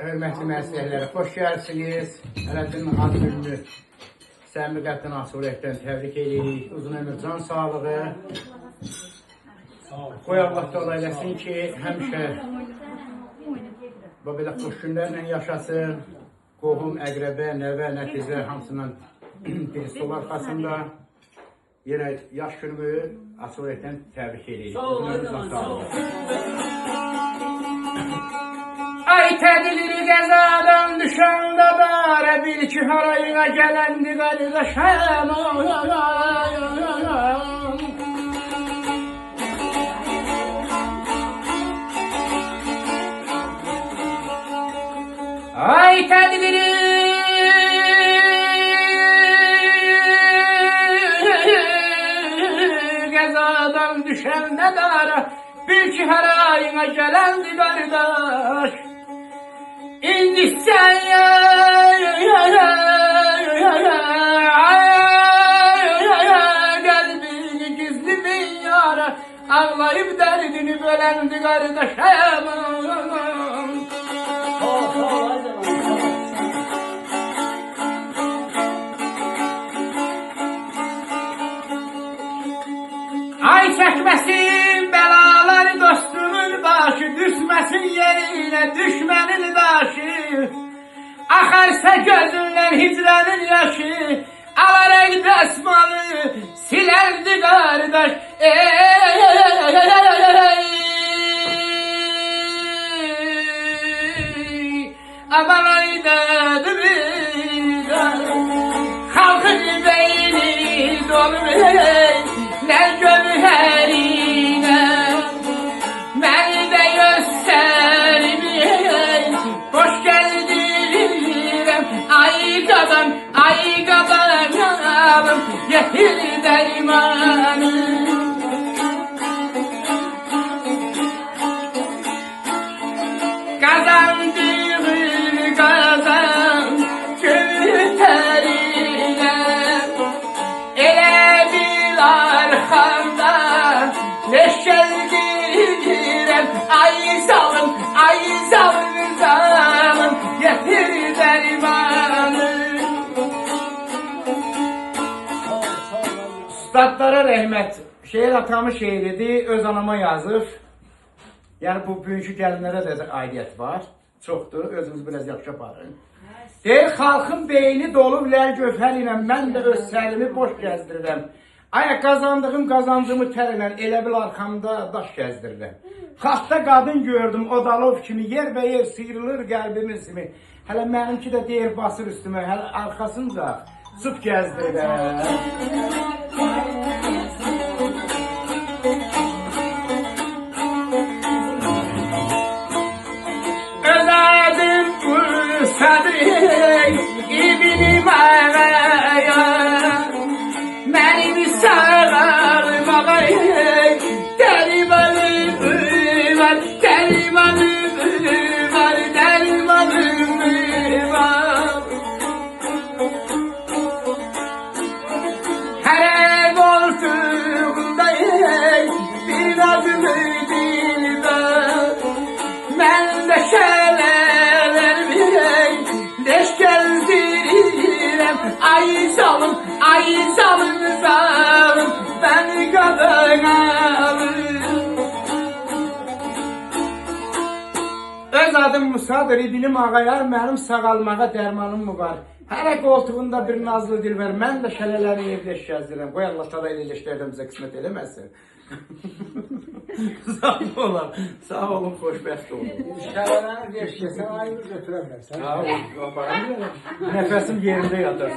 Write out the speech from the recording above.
hörmətli məsləhətlərə xoş gəldiniz. Ələddin Adülünü səmimi qəlbdən asuriyyətdən təbrik edirik. Uzun ömür, can sağlığı. Qoy Allah da eləsin ki, həmişə belə xoş günlərlə yaşasın. Qohum, əqrəbə, nəvə, nəticə hamısından birisi olar arxasında. Yenə yaş günümü asuriyyətdən təbrik edirik. Uzun ömür, can sağlığı. Ay tədbiri qəzadan düşəndə bərə bil ki, harayına gələndi qardaşım. Ay tədbiri qəzadan düşəndə bərə bil ki, harayına gələndi qardaş. İndi sen kalbini gizli bir yara ağlayıp derdini bölendi kardeşim. Ay çekmesin belaları dostumun başı, düşmesin yerine düşmenin başı. Akarsa gözünden hicranın yaşı, alarak desmalı silerdi kardeş. Aman aydadı bir halkın beyni dolu ne gömherine beni de göstermeyin. Hoş geldin ay kadın getir dermanı. Kazandığım kazan köteriyle ele bir arkamda neşeldirem. Ay salım getir dermanı. Üstadlara rəhmət. Şeir atamın şeiridir, öz anama yazır. Yəni bu bugünkü gəlinlərə də aidiyyət var. Çoxdur, özünüz biraz yaxşı aparın. Deyir, xalqın beyni dolub lər gövhər ilə mən də öz səlimi boş gəzdirirəm. Ay qazandığımı tərlə elə bil arxamda daş gəzdirirəm. Xalqda qadın gördüm, o dalov kimi yer sıyrılır qəlbimin simi. Hələ mənimki də deyir basır üstümə, hələ arxasında süt gəzdirirəm. Özadım bu sadri İbn-i Mağaya, benim sağırmağa dermanım var, dermanım var. Her ev oltuğunda bir adımı dilber, ben de şelelerimi deş gezdirem. Ay salım beni kadın alır. Öz adım Musadır, İbn-i Ağayar, mənim sağalmağa dərmanım mı var? Hələ qoltuğunda bir nazlı dilbər, mən də şələləri evləş gəzdirəm. Qoy Allah tada ilə ilişlərdən bizə qismət eləməsin. Sağ olun, xoşbəxt olun. Şələləri deşkəsən ayını götürəmərsən. Nəfəsim yerində yatar.